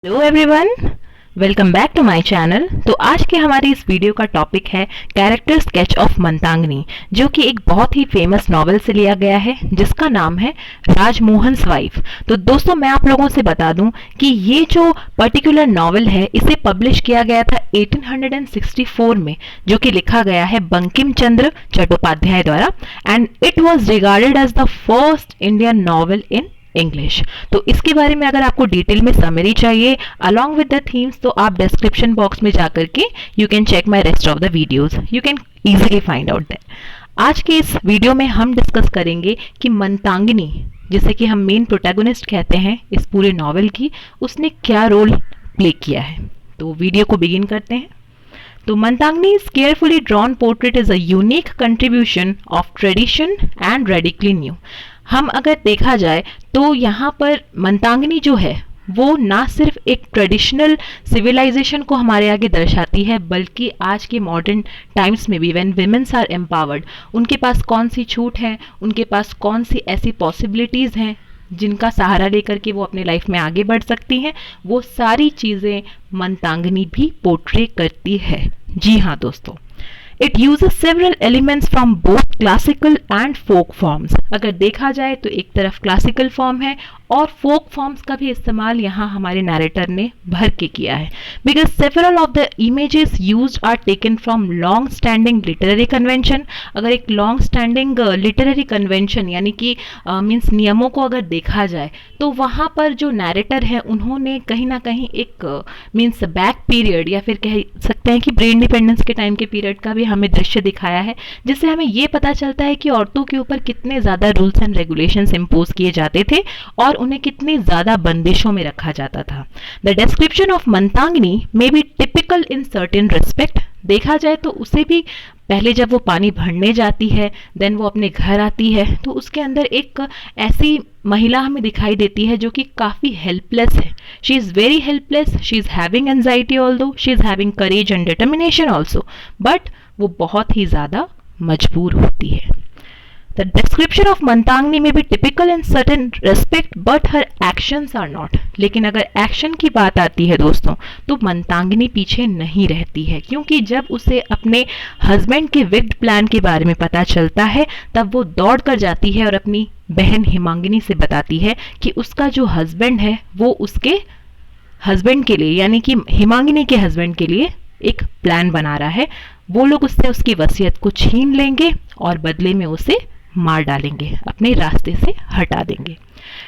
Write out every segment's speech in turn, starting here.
Hello everyone, welcome back to my channel. तो आज के हमारी इस वीडियो का टॉपिक है कैरेक्टर स्केच ऑफ मंताग्नि, जो कि एक बहुत ही फेमस नॉवेल से लिया गया है जिसका नाम है राजमोहन्स वाइफ। तो दोस्तों, मैं आप लोगों से बता दूं कि ये जो पर्टिकुलर नॉवेल है इसे पब्लिश किया गया था 1864 में, जो कि लिखा गया है बंकिम चंद्र चट्टोपाध्याय द्वारा, and it was regarded as the first Indian novel in English. तो इसके बारे में अगर आपको डिटेल में समरी चाहिए अलॉन्ग विद द थीम्स, तो आप डिस्क्रिप्शन बॉक्स में जाकर के you can check my rest of the videos, you can easily find out that. आज के इस वीडियो में हम डिस्कस करेंगे कि मंताग्नि, जिसे कि हम मेन प्रोटैगोनिस्ट कहते हैं इस पूरे नॉवेल की, उसने क्या रोल प्ले किया है। तो वीडियो को बिगिन करते हैं। तो मंताग्नि's carefully drawn portrait is a unique contribution of tradition and radically new। हम अगर देखा जाए तो यहाँ पर मंताग्नि जो है वो ना सिर्फ एक ट्रेडिशनल सिविलाइजेशन को हमारे आगे दर्शाती है, बल्कि आज के मॉडर्न टाइम्स में भी व्हेन विमेन्स आर एम्पावर्ड, उनके पास कौन सी छूट है, उनके पास कौन सी ऐसी पॉसिबिलिटीज़ हैं जिनका सहारा लेकर के वो अपने लाइफ में आगे बढ़ सकती हैं, वो सारी चीज़ें मंताग्नि भी पोर्ट्रे करती है। जी हाँ दोस्तों, it uses several elements from both classical and folk forms. अगर देखा जाए तो एक तरफ क्लासिकल फॉर्म है और फोक फॉर्म्स का भी इस्तेमाल यहाँ हमारे नैरेटर ने भर के किया है, because several of the images used are taken from long standing literary convention. अगर एक लॉन्ग स्टैंडिंग लिटरेरी कन्वेंशन यानी कि मीन्स नियमों को अगर देखा जाए तो वहाँ पर जो नैरेटर है उन्होंने कहीं ना कहीं एक मीन्स बैक पीरियड या फिर कह सकते हैं कि प्री इंडिपेंडेंस के टाइम के पीरियड का भी हमें दृश्य दिखाया है, जिससे हमें ये पता चलता है कि औरतों के ऊपर कितने ज़्यादा रूल्स एंड रेगुलेशंस इम्पोज किए जाते थे और उन्हें कितनी ज़्यादा बंदिशों में रखा जाता था। The description of Matangini may be typical in certain respect. देखा जाए तो उसे भी पहले जब वो पानी भरने जाती है, देन वो अपने घर आती है, तो उसके अंदर एक ऐसी महिला हमें दिखाई देती है जो कि काफ़ी हेल्पलेस है। She is very helpless, she is having anxiety although she is having courage and determination also, but वो बहुत ही ज़्यादा मजबूर होती है। The description of मंताग्नि may be typical in certain respect, but her actions are not। लेकिन अगर action की बात आती है दोस्तों, तो मंताग्नि पीछे नहीं रहती है, क्योंकि जब उसे अपने हस्बैंड के विक्ड प्लान के बारे में पता चलता है तब वो दौड़ कर जाती है और अपनी बहन हिमांगिनी से बताती है कि उसका जो हस्बैंड है वो उसके हस्बैंड के लिए यानी कि हिमांगिनी के हस्बैंड के लिए एक प्लान बना रहा है। वो लोग उससे उसकी वसीयत को छीन लेंगे और बदले में उसे मार डालेंगे, अपने रास्ते से हटा देंगे।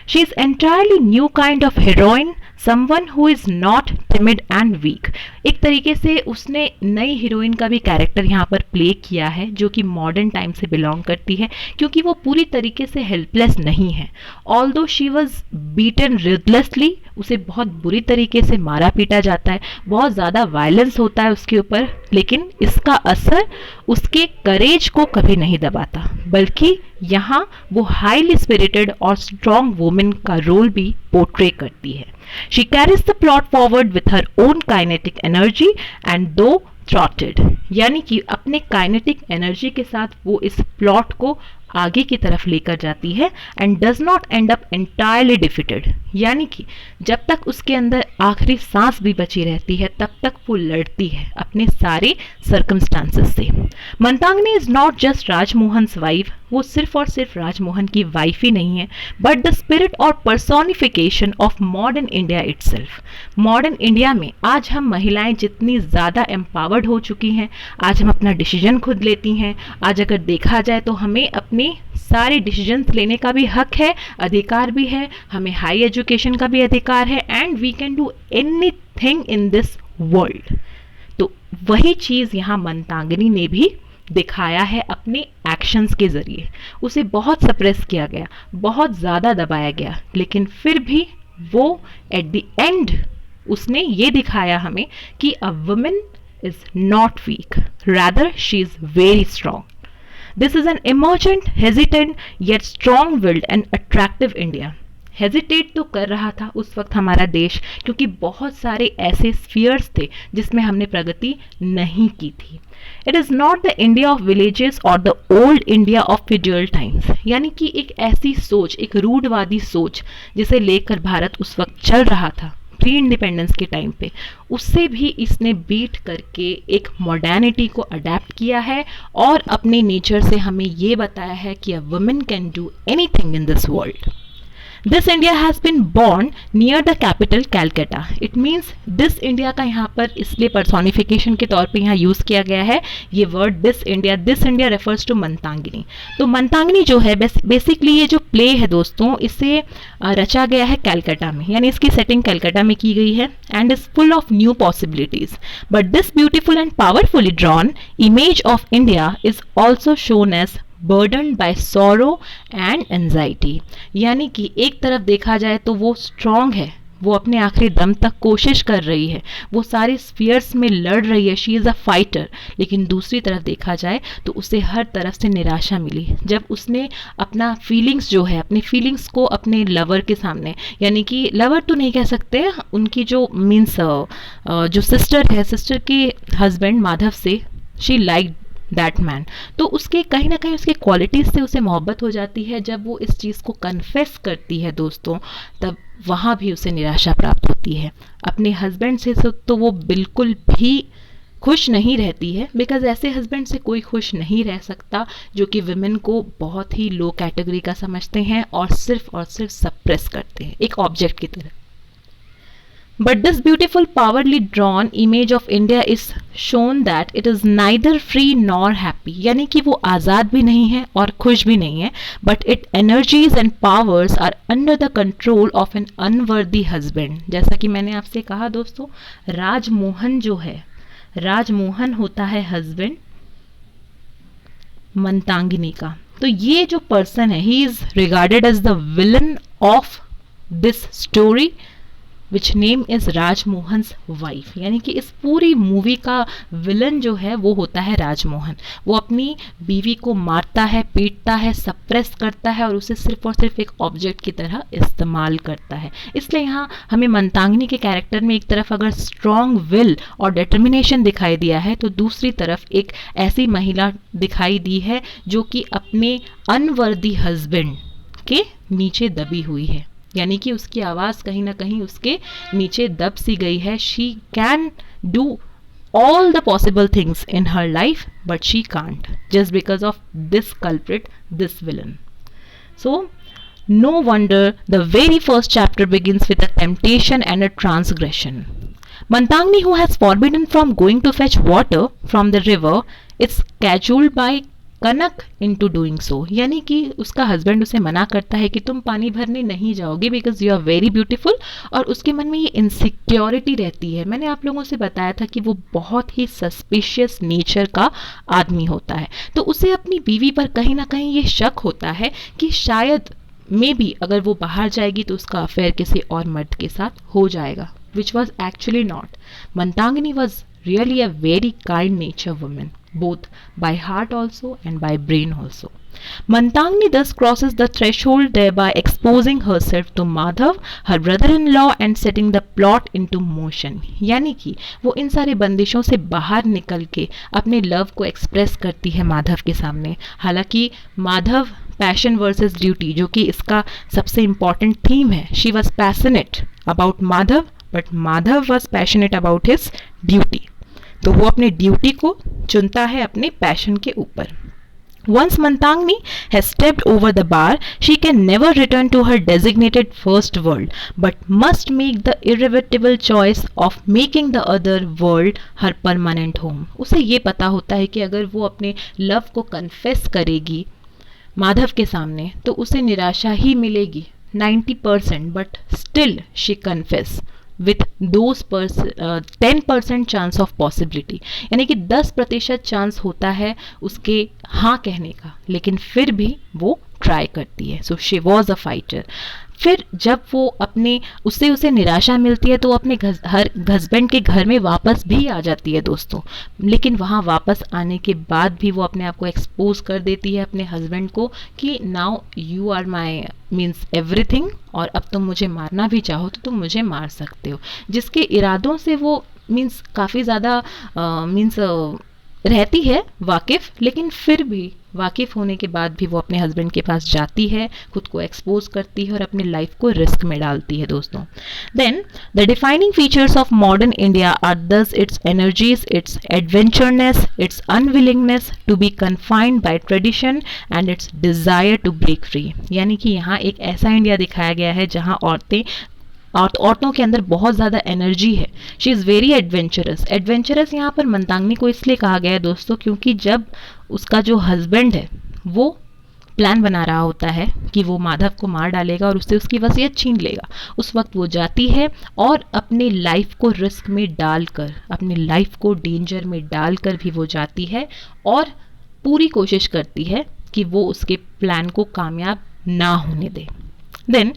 She is entirely new kind of heroine, someone who is not timid and weak. एक तरीके से उसने नई हीरोइन का भी कैरेक्टर यहाँ पर प्ले किया है, जो कि मॉडर्न टाइम से बिलोंग करती है, क्योंकि वो पूरी तरीके से हेल्पलेस नहीं है। ऑल्दो शी वॉज बीटन रिथलेसली, उसे बहुत बुरी तरीके से मारा पीटा जाता है, बहुत ज़्यादा वायलेंस होता है उसके ऊपर, लेकिन इसका असर उसके करेज को कभी नहीं दबाता, बल्कि यहाँ वो हाईली स्पिरिटेड और स्ट्रॉन्ग वुमेन का रोल भी पोर्ट्रे करती है। She carries the plot forward with her own kinetic energy and दो थ्रॉटेड, यानी कि अपने काइनेटिक एनर्जी के साथ वो इस प्लॉट को आगे की तरफ लेकर जाती है and does not and up entirely defeated, यानी कि जब तक उसके अंदर आखिरी सांस भी बची रहती है तब तक वो लड़ती है अपने सारे सर्कमस्टांसेस से। Matangini is not just Rajmohan's wife, वो सिर्फ और सिर्फ राजमोहन की वाइफ ही नहीं है, बट द स्पिरिट और personification of modern India itself. Modern India में आज हम महिलाएं जितनी ज़्यादा एम्पावर्ड हो चुकी हैं, आज हम अपना डिसीजन खुद लेती हैं, आज अगर देखा जाए तो हमें अपनी सारे डिसीजंस लेने का भी हक है, अधिकार भी है, हमें हाई एजुकेशन का भी अधिकार है, and we can do anything in this world. तो वही चीज़ यहाँ मंताग्नि ने भी दिखाया है अपने एक्शंस के ज़रिए। उसे बहुत सप्रेस किया गया, बहुत ज़्यादा दबाया गया, लेकिन फिर भी वो एट द एंड उसने ये दिखाया हमें कि a woman is not weak, rather she is very strong. This is an emergent, hesitant yet strong-willed and attractive India। Hesitate तो कर रहा था उस वक्त हमारा देश, क्योंकि बहुत सारे ऐसे स्फीयर्स थे जिसमें हमने प्रगति नहीं की थी। It is not the India of villages और the old India of feudal times, यानी कि एक ऐसी सोच, एक रूढ़वादी सोच जिसे लेकर भारत उस वक्त चल रहा था, प्री इंडिपेंडेंस के टाइम पे, उससे भी इसने बीट करके एक मॉडर्निटी को अडेप्ट किया है और अपने नेचर से हमें ये बताया है कि a woman can do anything in this world. This India has been born near the capital Calcutta. It means this India का यहाँ पर इसलिए पर्सोनिफिकेशन के तौर पे यहाँ यूज़ किया गया है ये word this India. This India refers to Matangini. तो मंतांगिनी जो है बेसिकली ये जो प्ले है दोस्तों, इसे रचा गया है कैलकाटा में, यानी इसकी सेटिंग कैलकाटा में की गई है and is full of new possibilities. But this beautiful and powerfully drawn image of India is also shown as burdened by sorrow and anxiety. यानी कि एक तरफ देखा जाए तो वो स्ट्रांग है, वो अपने आखिरी दम तक कोशिश कर रही है, वो सारे स्फीयर्स में लड़ रही है, शी इज़ अ फाइटर. लेकिन दूसरी तरफ देखा जाए तो उसे हर तरफ से निराशा मिली जब उसने अपना फीलिंग्स जो है, अपनी फीलिंग्स को अपने लवर के सामने, यानी कि लवर तो नहीं कह सकते, उनकी जो मीन्स जो सिस्टर है, सिस्टर के हस्बैंड माधव से शी लाइक दैट मैन. तो उसके कहीं ना कहीं उसके क्वालिटीज़ से उसे मोहब्बत हो जाती है. जब वो इस चीज़ को कन्फेस करती है दोस्तों, तब वहाँ भी उसे निराशा प्राप्त होती है. अपने हस्बैंड से तो वो बिल्कुल भी खुश नहीं रहती है, बिकॉज ऐसे हस्बैंड से कोई खुश नहीं रह सकता जो कि विमेन को बहुत ही लो कैटेगरी का समझते हैं और सिर्फ सप्रेस करते हैं एक ऑब्जेक्ट की तरह. But this beautiful powerfully drawn image of India is shown that it is neither free nor happy. यानी कि वो आज़ाद भी नहीं है और खुश भी नहीं है, but its energies and powers are under the control of an unworthy husband. जैसा कि मैंने आपसे कहा दोस्तों, राजमोहन जो है, राजमोहन होता है हस्बैंड मंतांगिनी का. तो ये जो पर्सन है, he is regarded as the villain of this story which name is Rajmohan's wife. यानी कि इस पूरी मूवी का विलन जो है वो होता है राजमोहन. वो अपनी बीवी को मारता है, पीटता है, सप्रेस करता है और उसे सिर्फ और सिर्फ एक ऑब्जेक्ट की तरह इस्तेमाल करता है. इसलिए यहाँ हमें मंतांगिनी के कैरेक्टर में एक तरफ अगर स्ट्रॉन्ग विल और डिटर्मिनेशन दिखाई दिया है, तो दूसरी तरफ एक ऐसी महिला दिखाई दी है जो कि अपने अनवर्दी हस्बैंड के नीचे दबी हुई है. यानी कि उसकी आवाज़ कहीं ना कहीं उसके नीचे दब सी गई है. She can do all the possible things in her life, but she can't just because of this culprit, this villain. So no wonder the very first chapter begins with a temptation and a transgression. Mantangni, who has forbidden from going to fetch water from the river, is cajoled by Kanak into doing so. यानी कि उसका husband उसे मना करता है कि तुम पानी भरने नहीं जाओगे because you are very beautiful, और उसके मन में ये इनसिक्योरिटी रहती है. मैंने आप लोगों से बताया था कि वो बहुत ही सस्पिशियस नेचर का आदमी होता है. तो उसे अपनी बीवी पर कहीं ना कहीं ये शक होता है कि शायद मे बी अगर वो बाहर जाएगी तो उसका अफेयर किसी और मर्द के साथ हो जाएगा, which was actually not. Matangini was really a very kind nature woman, both by heart also and by brain also. Mantangni thus crosses the threshold, thereby exposing herself to Madhav, her brother-in-law, and setting the plot into motion. यानी कि वो इन सारे बंदिशों से बाहर निकल के अपने लव को एक्सप्रेस करती है माधव के सामने. हालांकि माधव पैशन वर्सेस ड्यूटी, जो कि इसका सबसे इम्पॉर्टेंट थीम है, she was passionate about Madhav but Madhav was passionate about his duty. तो वो अपने ड्यूटी को चुनता है अपने पैशन के ऊपर. Once Mantangni has stepped over the bar, she can never return to her designated first world, but must make the irrevocable choice of making the other world her permanent home. उसे ये पता होता है कि अगर वो अपने लव को कन्फेस करेगी माधव के सामने तो उसे निराशा ही मिलेगी 90%, but still she confess with those 10% chance of possibility. यानी कि 10% चांस होता है उसके हाँ कहने का, लेकिन फिर भी वो ट्राई करती है. So she was a fighter. फिर जब वो अपने उसे निराशा मिलती है तो वो अपने हस्बैंड के घर में वापस भी आ जाती है दोस्तों. लेकिन वहाँ वापस आने के बाद भी वो अपने आप को एक्सपोज कर देती है अपने हस्बैंड को कि now you are my means everything, और अब तुम मुझे मारना भी चाहो तो तुम मुझे मार सकते हो. जिसके इरादों से वो मीन्स काफ़ी ज़्यादा मीन्स रहती है वाकिफ़, लेकिन फिर भी वाकिफ़ होने के बाद भी वो अपने हस्बैंड के पास जाती है, खुद को एक्सपोज करती है और अपनी लाइफ को रिस्क में डालती है दोस्तों. Then the defining features of modern India are thus its energies, its adventurousness, its unwillingness to be confined by tradition and its desire to break free. यानी कि यहाँ एक ऐसा इंडिया दिखाया गया है जहाँ औरतों के अंदर बहुत ज़्यादा एनर्जी है. She is very adventurous. Adventurous यहाँ पर मंदाकिनी को इसलिए कहा गया है दोस्तों क्योंकि जब उसका जो हस्बैंड है वो प्लान बना रहा होता है कि वो माधव को मार डालेगा और उससे उसकी वसीयत छीन लेगा, उस वक्त वो जाती है और अपनी लाइफ को रिस्क में डालकर, अपनी लाइफ को डेंजर में डालकर भी वो जाती है और पूरी कोशिश करती है कि वो उसके प्लान को कामयाब ना होने दे. Then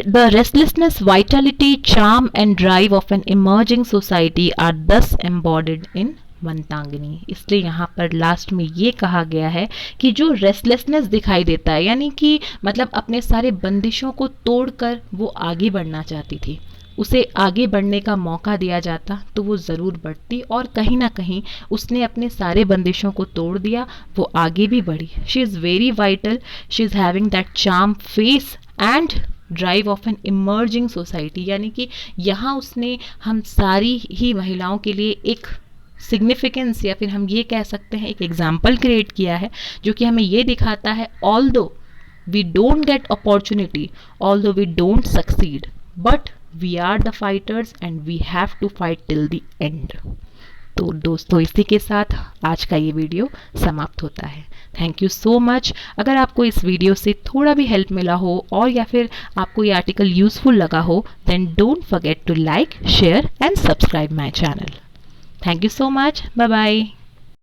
the restlessness, vitality, charm and drive of an emerging society are thus embodied in Mandakini. इसलिए यहाँ पर लास्ट में ये कहा गया है कि जो रेस्टलेसनेस दिखाई देता है, यानी कि मतलब अपने सारे बंदिशों को तोड़कर वो आगे बढ़ना चाहती थी, उसे आगे बढ़ने का मौका दिया जाता तो वो ज़रूर बढ़ती, और कहीं ना कहीं उसने अपने सारे बंदिशों को तोड़ दिया, वो आगे भी बढ़ी. She is very vital, she is having that charm face and drive of an emerging society. यानी कि यहाँ उसने हम सारी ही महिलाओं के लिए एक सिग्निफिकेंस, या फिर हम ये कह सकते हैं एक एग्जाम्पल क्रिएट किया है जो कि हमें ये दिखाता है although we don't get opportunity, although we don't succeed, but we are the fighters and we have to fight till the end. तो दोस्तों इसी के साथ आज का ये वीडियो समाप्त होता है. Thank you so much. अगर आपको इस वीडियो से थोड़ा भी हेल्प मिला हो और या फिर आपको ये आर्टिकल यूज़फुल लगा हो, then don't forget to like, share and subscribe my channel. Thank you so much. Bye bye.